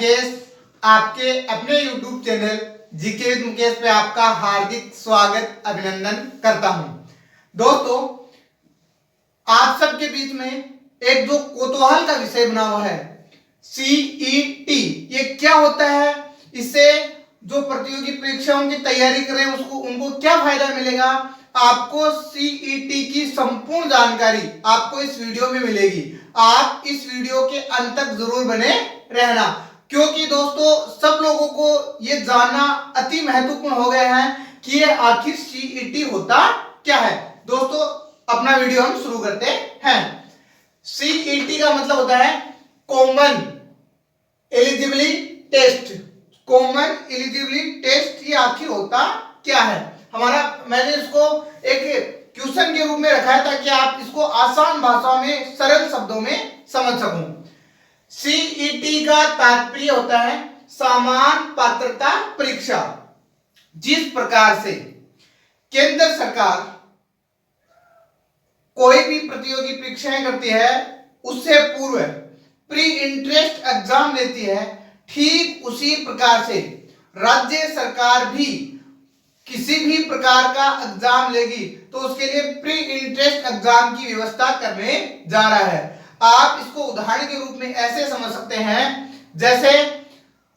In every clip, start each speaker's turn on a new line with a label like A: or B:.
A: मुकेश, आपके अपने YouTube channel GK with Mukesh पे आपका हार्दिक स्वागत अभिनंदन करता हूं। दोस्तों, आप सबके बीच में एक जो कौतूहल का विषय बना हुआ है CET, ये क्या होता है, इससे जो प्रतियोगी परीक्षाओं की तैयारी कर रहे हैं उनको क्या फायदा मिलेगा, आपको CET की संपूर्ण जानकारी आपको इस वीडियो में मिलेगी। आप इस वीडियो के अंत तक जरूर बने रहना, क्योंकि दोस्तों सब लोगों को ये जानना अति महत्वपूर्ण हो गया है कि ये आखिर CET होता क्या है। दोस्तों, अपना वीडियो हम शुरू करते हैं। CET का मतलब होता है common eligibility test. Common eligibility test ये आखिर होता क्या है मैंने इसको एक क्वेश्चन के रूप में रखा है ताकि आप इसको आसान भाषा में सरल शब्दों में समझ सकूं। CET का तात्पर्य होता है समान पात्रता परीक्षा। जिस प्रकार से केंद्र सरकार कोई भी प्रतियोगी परीक्षाएं करती है, उससे पूर्व प्री इंट्रेंस एग्जाम लेती है, ठीक उसी प्रकार से राज्य सरकार भी किसी भी प्रकार का एग्जाम लेगी तो उसके लिए प्री इंट्रेंस एग्जाम की व्यवस्था करने जा रहा है। आप इसको उदाहरण के रूप में ऐसे समझ सकते हैं, जैसे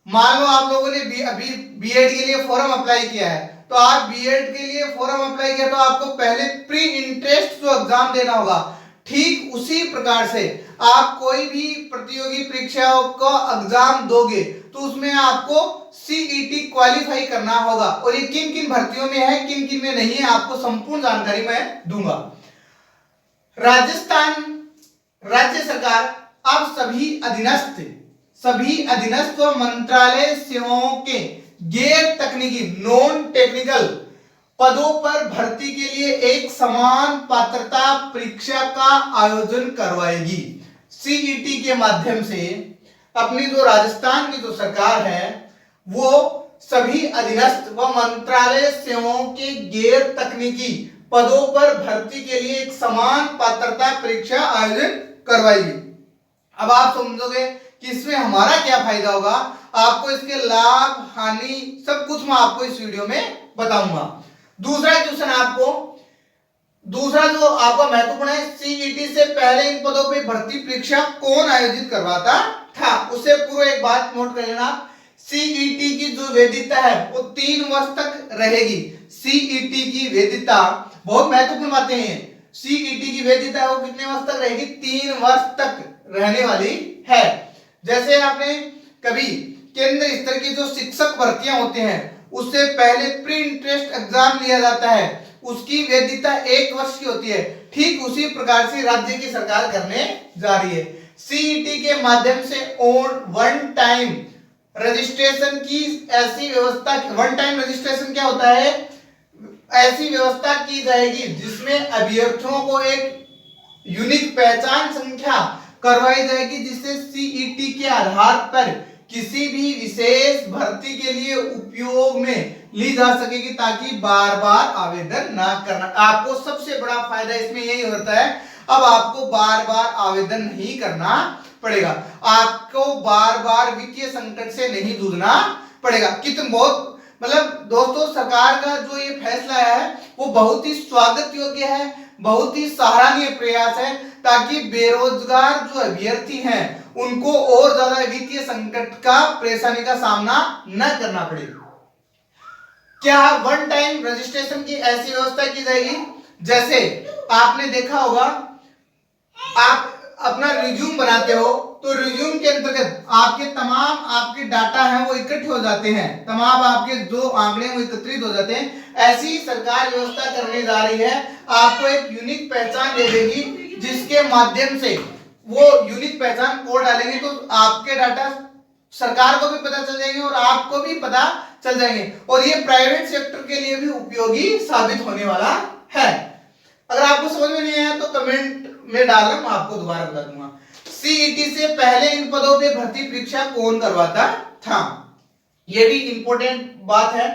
A: मान लो आप लोगों ने अभी बीएड के लिए फॉर्म अप्लाई किया है, तो आप बीएड के लिए फॉर्म अप्लाई किया तो आपको पहले प्री इंट्रेंस जो एग्जाम देना होगा। ठीक उसी प्रकार से आप कोई भी प्रतियोगी परीक्षाओं का एग्जाम दोगे तो उसमें आपको CET क्वालिफाई करना होगा, और ये किन किन भर्तियों में है, किन किन में नहीं है, आपको संपूर्ण जानकारी मैं दूंगा। राजस्थान राज्य सरकार अब सभी अधीनस्थ मंत्रालय सेवाओं के गैर तकनीकी नॉन टेक्निकल पदों पर भर्ती के लिए एक समान पात्रता परीक्षा का आयोजन करवाएगी। CET के माध्यम से अपनी जो राजस्थान की जो सरकार है वो सभी अधीनस्थ व मंत्रालय सेवाओं के गैर तकनीकी पदों पर भर्ती के लिए एक समान पात्रता परीक्षा आयोजन करवाएगी। अब आप समझोगे कि इसमें हमारा क्या फायदा होगा, आपको इसके लाभ हानि सब कुछ मैं आपको इस वीडियो में बताऊंगा। दूसरा जो आपका महत्वपूर्ण है, CET से पहले इन पदों पर भर्ती परीक्षा कौन आयोजित करवाता था। उससे पूर्व एक बात नोट कर लेना, CET की जो वैधता है वो 3 वर्ष तक रहेगी। CET की वैधता बहुत महत्वपूर्ण बातें हैं। CET की वैधता वो कितने वर्ष तक रहेगी, 3 वर्ष तक रहने वाली है। जैसे आपने कभी केंद्र स्तर की जो शिक्षक भर्तियां होती हैं उससे पहले प्री इंट्रेंस एग्जाम लिया जाता है, उसकी वैधता 1 वर्ष की होती है। ठीक उसी प्रकार से राज्य की सरकार करने जा रही है। CET के माध्यम से वन टाइम रजिस्ट्रेशन की ऐसी व्यवस्था, वन टाइम रजिस्ट्रेशन क्या होता है, ऐसी व्यवस्था की जाएगी जिसमें अभ्यर्थियों को एक यूनिक पहचान संख्या करवाई जाएगी, जिससे CET के आधार पर किसी भी विशेष भर्ती के लिए उपयोग में ली जा सकेगी, ताकि बार बार आवेदन ना करना। आपको सबसे बड़ा फायदा इसमें यही होता है, अब आपको बार बार आवेदन नहीं करना पड़ेगा, आपको बार बार वित्तीय संकट से नहीं जूझना पड़ेगा। कितना बहुत दोस्तों, सरकार का जो ये फैसला है वो बहुत ही स्वागत योग्य है, बहुत ही सराहनीय प्रयास है, ताकि बेरोजगार जो अभ्यर्थी हैं उनको और ज्यादा वित्तीय संकट का परेशानी का सामना न करना पड़े। क्या वन टाइम रजिस्ट्रेशन की ऐसी व्यवस्था की जाएगी, जैसे आपने देखा होगा आप अपना रिज्यूम बनाते हो तो रिज्यूम के अंतर्गत आपके डाटा हैं वो इकट्ठे हो जाते हैं, तमाम आपके जो आंकड़े वो एकत्रित हो जाते हैं। ऐसी सरकार व्यवस्था करने जा रही है, आपको एक यूनिक पहचान दे देगी, जिसके माध्यम से वो यूनिक पहचान कोड डालेंगे तो आपके डाटा सरकार को भी पता चल जाएंगे और आपको भी पता चल जाएंगे, और ये प्राइवेट सेक्टर के लिए भी उपयोगी साबित होने वाला है। अगर आपको समझ में नहीं आया तो कमेंट में डालना, मैं आपको दोबारा बता दूंगा। CET से पहले इन पदों पे भर्ती परीक्षा कौन करवाता था, यह भी इंपॉर्टेंट बात है।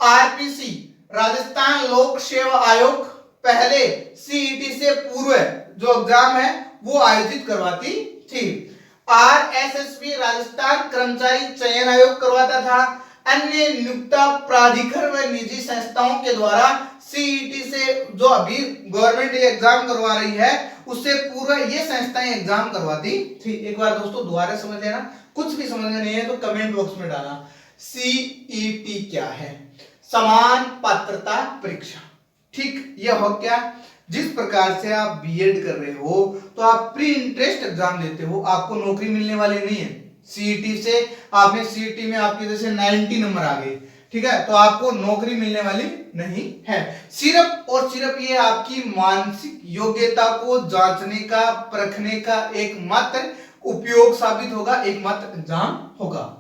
A: RPC राजस्थान लोक सेवा आयोग पहले CET से पूर्व जो एग्जाम है वो आयोजित करवाती थी। RSSB राजस्थान कर्मचारी चयन आयोग करवाता था। अन्य नियोक्ता प्राधिकरण व निजी संस्थाओं के द्वारा सीईटी से जो अभी गवर्नमेंट एग्जाम करवा रही है उससे पूरा ये संस्थाएं एग्जाम करवाती थी। एक बार दोस्तों दोबारा समझ लेना, कुछ भी समझ में नहीं है तो कमेंट बॉक्स में डालना। सीईटी क्या है? समान पात्रता परीक्षा। ठीक, यह हो क्या, जिस प्रकार से आप बीएड कर रहे हो तो आप प्री इंटरेस्ट एग्जाम देते हो, आपको नौकरी मिलने वाली नहीं है। सीईटी से आपने सीईटी में आपके जैसे 90 नंबर आ गए, ठीक है, तो आपको नौकरी मिलने वाली नहीं है। सिर्फ और सिर्फ ये आपकी मानसिक योग्यता को जांचने का, परखने का एकमात्र उपयोग साबित होगा, एकमात्र एग्जाम होगा।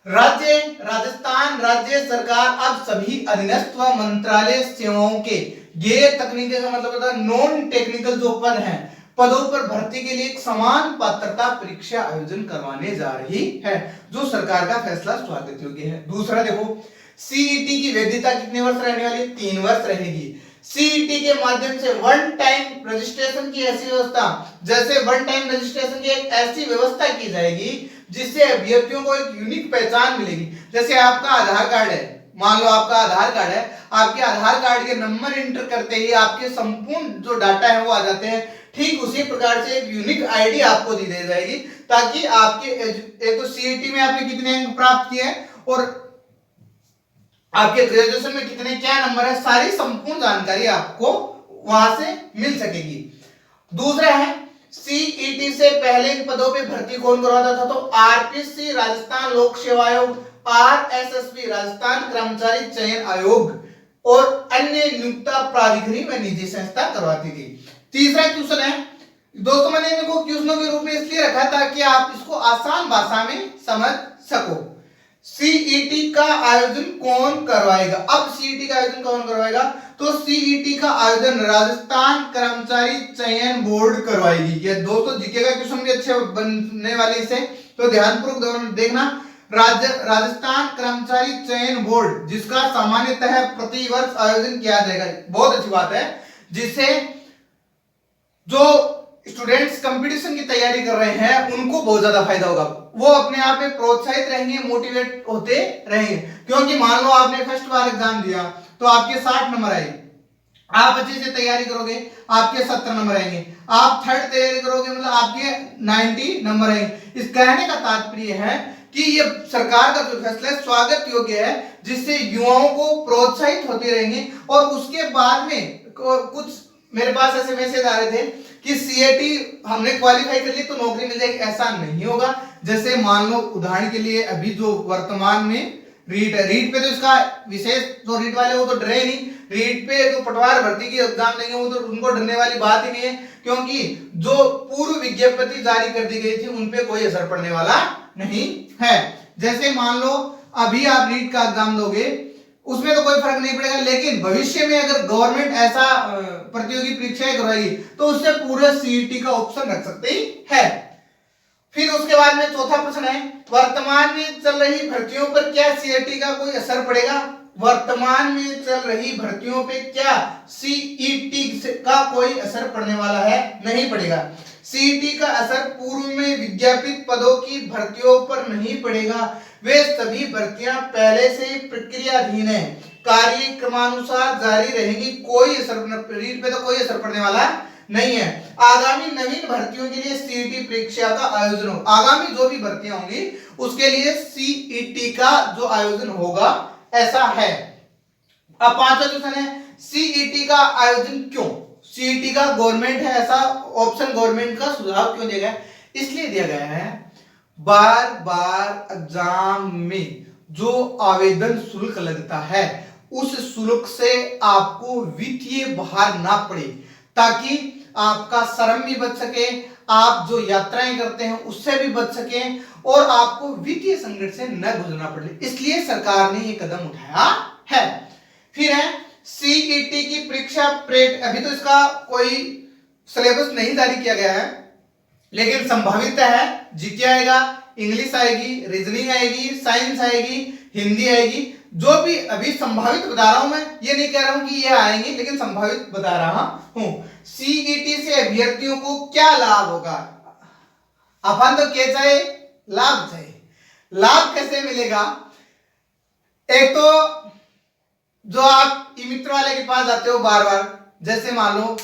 A: राजस्थान राज्य सरकार अब सभी अधीनस्थ व मंत्रालय सेवाओं के गैर तकनीकी का मतलब होता है नॉन टेक्निकल जो पद हैं, पदों पर भर्ती के लिए एक समान पात्रता परीक्षा आयोजन करवाने जा रही है, जो सरकार का फैसला स्वागत योग्य है। दूसरा देखो, सीईटी की वैधता कितने वर्ष रहने वाली? 3 वर्ष रहेगी। सीईटी के माध्यम से वन टाइम रजिस्ट्रेशन की ऐसी व्यवस्था, जैसे वन टाइम रजिस्ट्रेशन की एक ऐसी व्यवस्था की जाएगी जिससे अभ्यर्थियों को एक यूनिक पहचान मिलेगी। जैसे आपका आधार कार्ड है, मान लो आपका आधार कार्ड है, आपके आधार कार्ड के नंबर एंटर करते ही आपके संपूर्ण जो डाटा है वो आ जाते हैं। ठीक उसी प्रकार से एक यूनिक आईडी आपको दी जाएगी, ताकि आपके एक तो सीईटी में आपने कितने अंक प्राप्त किए और आपके ग्रेजुएशन में कितने क्या नंबर है, सारी संपूर्ण जानकारी आपको वहां से मिल सकेगी। दूसरा है, सीईटी से पहले इन पदों पे भर्ती कौन करवाता था? तो आरपीसी राजस्थान लोक सेवा आयोग, आरएसएसबी राजस्थान कर्मचारी चयन आयोग और अन्य नियोक्ता प्राधिकरण व निजी संस्था करवाती थी। तीसरा क्वेश्चन है दोस्तों, मैंने इनको क्वेश्चनों के रूप में इसलिए रखा ताकि आप इसको आसान भाषा में समझ सको। सीईटी का आयोजन कौन करवाएगा? अब सीईटी का आयोजन कौन करवाएगा? तो सीईटी का आयोजन राजस्थान कर्मचारी चयन बोर्ड करवाएगी। ये दोस्तों जीके का क्वेश्चन भी अच्छे बनने वाले से, तो ध्यानपूर्वक देखना। राजस्थान कर्मचारी चयन बोर्ड, जिसका सामान्यतः प्रति वर्ष आयोजन किया जाएगा, बहुत अच्छी बात है, जिससे जो स्टूडेंट्स कंपटीशन की तैयारी कर रहे हैं उनको बहुत ज्यादा फायदा होगा। वो अपने आप में प्रोत्साहित रहेंगे, मोटिवेट होते रहेंगे। क्योंकि मान लो आपने फर्स्ट बार एग्जाम दिया तो आपके 60 नंबर आए, आप अच्छे से तैयारी करोगे आपके 70 नंबर आएंगे, आप थर्ड तैयारी करोगे मतलब आपके 90 नंबर आएंगे। इस कहने का तात्पर्य है कि ये सरकार का जो फैसला है स्वागत योग्य है, जिससे युवाओं को प्रोत्साहित होते रहेंगे। और उसके बाद में कुछ मेरे पास ऐसे मैसेज आ रहे थे कि सीईटी हमने क्वालिफाई कर ली तो नौकरी मिल जाएगी, ऐसा नहीं होगा। जैसे मान लो उदाहरण के लिए अभी जो वर्तमान में रीट है, रीट पे तो इसका विशेष जो रीट वाले वो तो डरे नहीं, रीट पे जो पटवार भर्ती की एग्जाम देंगे वो तो उनको डरने वाली बात ही नहीं है, क्योंकि जो पूर्व विज्ञप्ति जारी कर दी गई थी उनपे कोई असर पड़ने वाला नहीं है। जैसे मान लो अभी आप रीट का एग्जाम दोगे उसमें तो कोई फर्क नहीं पड़ेगा, लेकिन भविष्य में अगर गवर्नमेंट ऐसा प्रतियोगी परीक्षाएं करवाएगी तो उससे पूरे सीईटी का ऑप्शन रख सकती है। फिर उसके बाद में चौथा प्रश्न है, वर्तमान में चल रही भर्तियों पर क्या सीईटी का कोई असर पड़ेगा? वर्तमान में चल रही भर्तियों पे क्या सीईटी का कोई असर पड़ने वाला है? नहीं पड़ेगा। सीईटी का असर पूर्व में विज्ञापित पदों की भर्तियों पर नहीं पड़ेगा। वे सभी भर्तियां पहले से ही प्रक्रियाधीन है, कार्य क्रमानुसार जारी रहेंगी, कोई असर रीट पे तो कोई असर पड़ने वाला नहीं है। आगामी नवीन भर्तियों के लिए सीईटी परीक्षा का आयोजन हो, आगामी जो भी भर्तियां होंगी उसके लिए सीईटी का जो आयोजन होगा ऐसा है। अब पांचवा क्वेश्चन है, सीईटी का आयोजन क्यों? सीईटी का गवर्नमेंट है ऐसा ऑप्शन गवर्नमेंट का सुझाव क्यों दिया गया? इसलिए दिया गया है बार बार एग्जाम में जो आवेदन शुल्क लगता है उस शुल्क से आपको वित्तीय भार ना पड़े, ताकि आपका श्रम भी बच सके, आप जो यात्राएं करते हैं उससे भी बच सके और आपको वित्तीय संकट से न गुजरना पड़े, इसलिए सरकार ने ये कदम उठाया है। फिर है सीईटी की परीक्षा अभी तो इसका कोई सिलेबस नहीं जारी किया गया है, लेकिन संभावित है जीके आएगा, इंग्लिश आएगी, रीजनिंग आएगी, साइंस आएगी, हिंदी आएगी, जो भी अभी संभावित बता रहा हूं। मैं ये नहीं कह रहा हूं कि ये आएंगे, लेकिन संभावित बता रहा हूं। सीईटी से अभ्यर्थियों को क्या लाभ होगा? अपन तो क्या चाहिए, लाभ चाहिए। लाभ कैसे मिलेगा, एक तो जो आप ई मित्र वाले के पास जाते हो बार बार, जैसे मान लो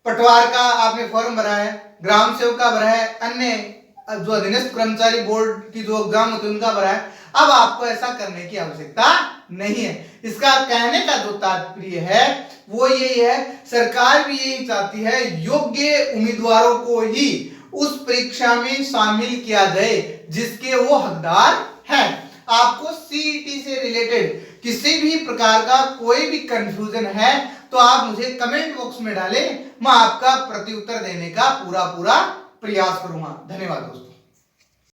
A: पटवार का आपने फॉर्म भरा है, ग्राम सेवक का भरा है, अन्य जो अधीनस्थ कर्मचारी बोर्ड की जो एग्जाम होते हैं उनका भरा है, अब आपको ऐसा करने की आवश्यकता नहीं है। इसका कहने का जो तात्पर्य है वो यही है, सरकार भी यही चाहती है योग्य उम्मीदवारों को ही उस परीक्षा में शामिल किया जाए जिसके वो हकदार हैं। आपको सीईटी से रिलेटेड किसी भी प्रकार का कोई भी कंफ्यूजन है तो आप मुझे कमेंट बॉक्स में डालें, मैं आपका प्रत्युत्तर देने का पूरा प्रयास करूंगा। धन्यवाद दोस्तों।